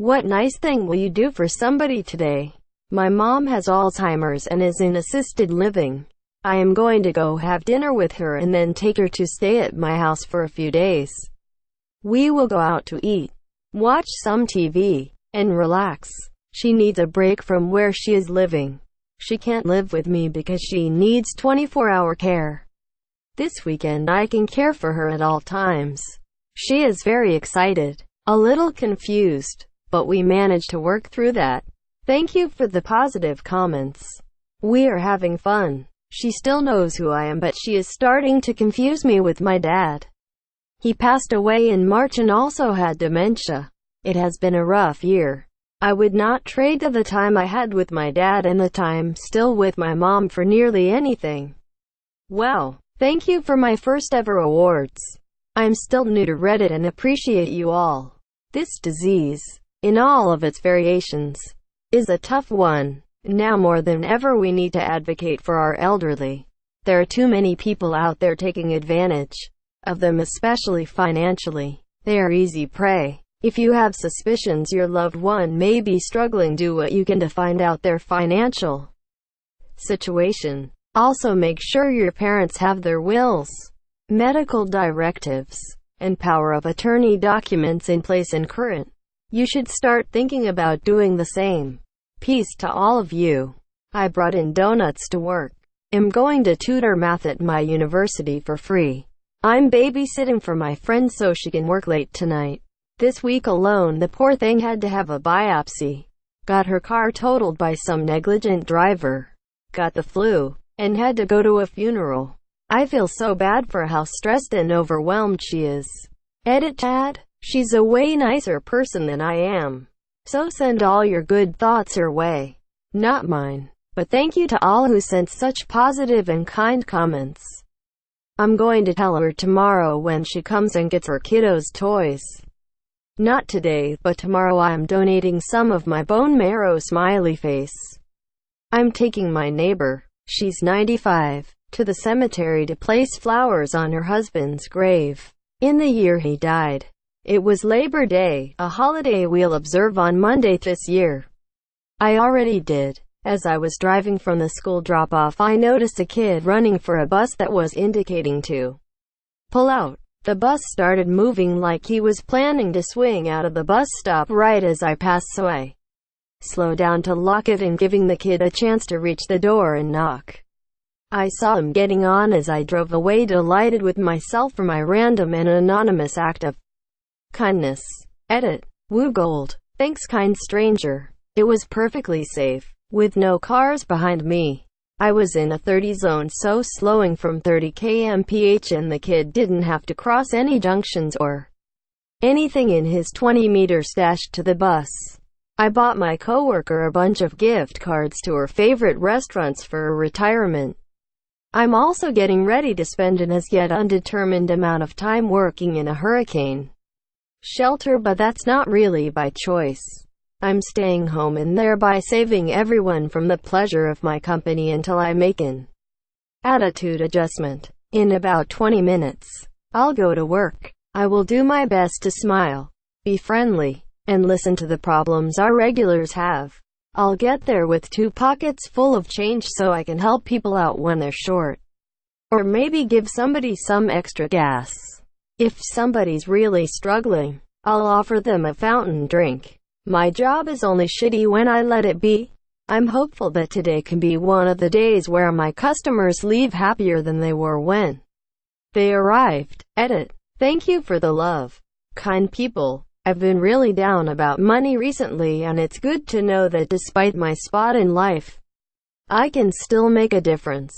What nice thing will you do for somebody today? My mom has Alzheimer's and is in assisted living. I am going to go have dinner with her and then take her to stay at my house for a few days. We will go out to eat, watch some TV, and relax. She needs a break from where she is living. She can't live with me because she needs 24-hour care. This weekend I can care for her at all times. She is very excited, a little confused, but we managed to work through that. Thank you for the positive comments. We are having fun. She still knows who I am, but she is starting to confuse me with my dad. He passed away in March and also had dementia. It has been a rough year. I would not trade the time I had with my dad and the time still with my mom for nearly anything. Wow. Thank you for my first ever awards. I'm still new to Reddit and appreciate you all. This disease, in all of its variations, is a tough one. Now more than ever we need to advocate for our elderly. There are too many people out there taking advantage of them, especially financially. They are easy prey. If you have suspicions your loved one may be struggling, do what you can to find out their financial situation. Also make sure your parents have their wills, medical directives, and power of attorney documents in place and current. You should start thinking about doing the same. Peace to all of you. I brought in donuts to work. I'm going to tutor math at my university for free. I'm babysitting for my friend so she can work late tonight. This week alone the poor thing had to have a biopsy. Got her car totaled by some negligent driver. Got the flu, and had to go to a funeral. I feel so bad for how stressed and overwhelmed she is. Edit Tad. She's a way nicer person than I am. So send all your good thoughts her way. Not mine. But thank you to all who sent such positive and kind comments. I'm going to tell her tomorrow when she comes and gets her kiddos toys. Not today, but tomorrow I am donating some of my bone marrow smiley face. I'm taking my neighbor, she's 95, to the cemetery to place flowers on her husband's grave. In the year he died. It was Labor Day, a holiday we'll observe on Monday this year. I already did. As I was driving from the school drop-off I noticed a kid running for a bus that was indicating to pull out. The bus started moving like he was planning to swing out of the bus stop right as I passed, so I slowed down to lock it and giving the kid a chance to reach the door and knock. I saw him getting on as I drove away, delighted with myself for my random and anonymous act of kindness. Edit. Woo Gold. Thanks, kind stranger. It was perfectly safe, with no cars behind me. I was in a 30 zone, so slowing from 30 km/h, and the kid didn't have to cross any junctions or anything in his 20-meter dash to the bus. I bought my coworker a bunch of gift cards to her favorite restaurants for her retirement. I'm also getting ready to spend an as yet undetermined amount of time working in a hurricane shelter, but that's not really by choice. I'm staying home and thereby saving everyone from the pleasure of my company until I make an attitude adjustment. In about 20 minutes, I'll go to work. I will do my best to smile, be friendly, and listen to the problems our regulars have. I'll get there with 2 pockets full of change so I can help people out when they're short. Or maybe give somebody some extra gas. If somebody's really struggling, I'll offer them a fountain drink. My job is only shitty when I let it be. I'm hopeful that today can be one of the days where my customers leave happier than they were when they arrived. Edit. Thank you for the love. Kind people. I've been really down about money recently, and it's good to know that despite my spot in life, I can still make a difference.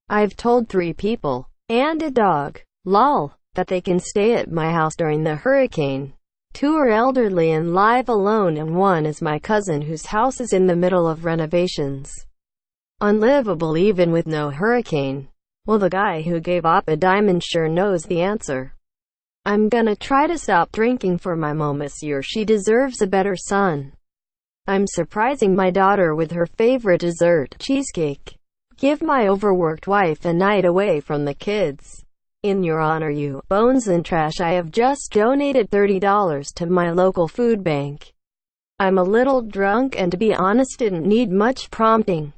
I've told 3 people, and a dog, lol, that they can stay at my house during the hurricane. 2 are elderly and live alone, and 1 is my cousin whose house is in the middle of renovations. Unlivable even with no hurricane. Well, the guy who gave Op a diamond sure knows the answer. I'm gonna try to stop drinking for my mom this year. She deserves a better son. I'm surprising my daughter with her favorite dessert, cheesecake. Give my overworked wife a night away from the kids. In your honor, you bones and trash, I have just donated $30 to my local food bank. I'm a little drunk and to be honest didn't need much prompting.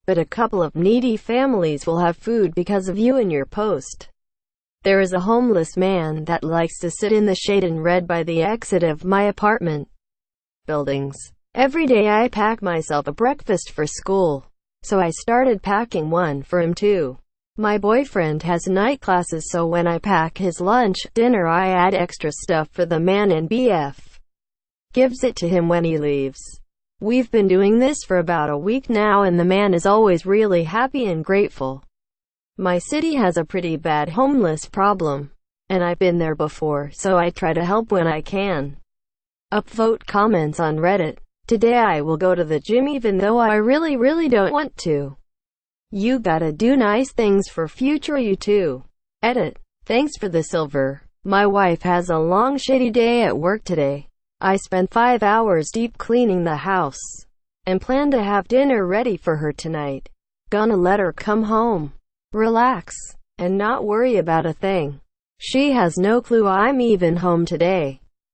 But a couple of needy families will have food because of you and your post. There is a homeless man that likes to sit in the shade and read by the exit of my apartment buildings. Every day I pack myself a breakfast for school, so I started packing one for him too. My boyfriend has night classes, so when I pack his lunch, dinner, I add extra stuff for the man, and BF gives it to him when he leaves. We've been doing this for about a week now, and the man is always really happy and grateful. My city has a pretty bad homeless problem, and I've been there before, so I try to help when I can. Upvote comments on Reddit. Today I will go to the gym even though I really don't want to. You gotta do nice things for future you too. Edit. Thanks for the silver. My wife has a long shitty day at work today. I spent 5 hours deep cleaning the house, and plan to have dinner ready for her tonight. Gonna let her come home, relax, and not worry about a thing. She has no clue I'm even home today.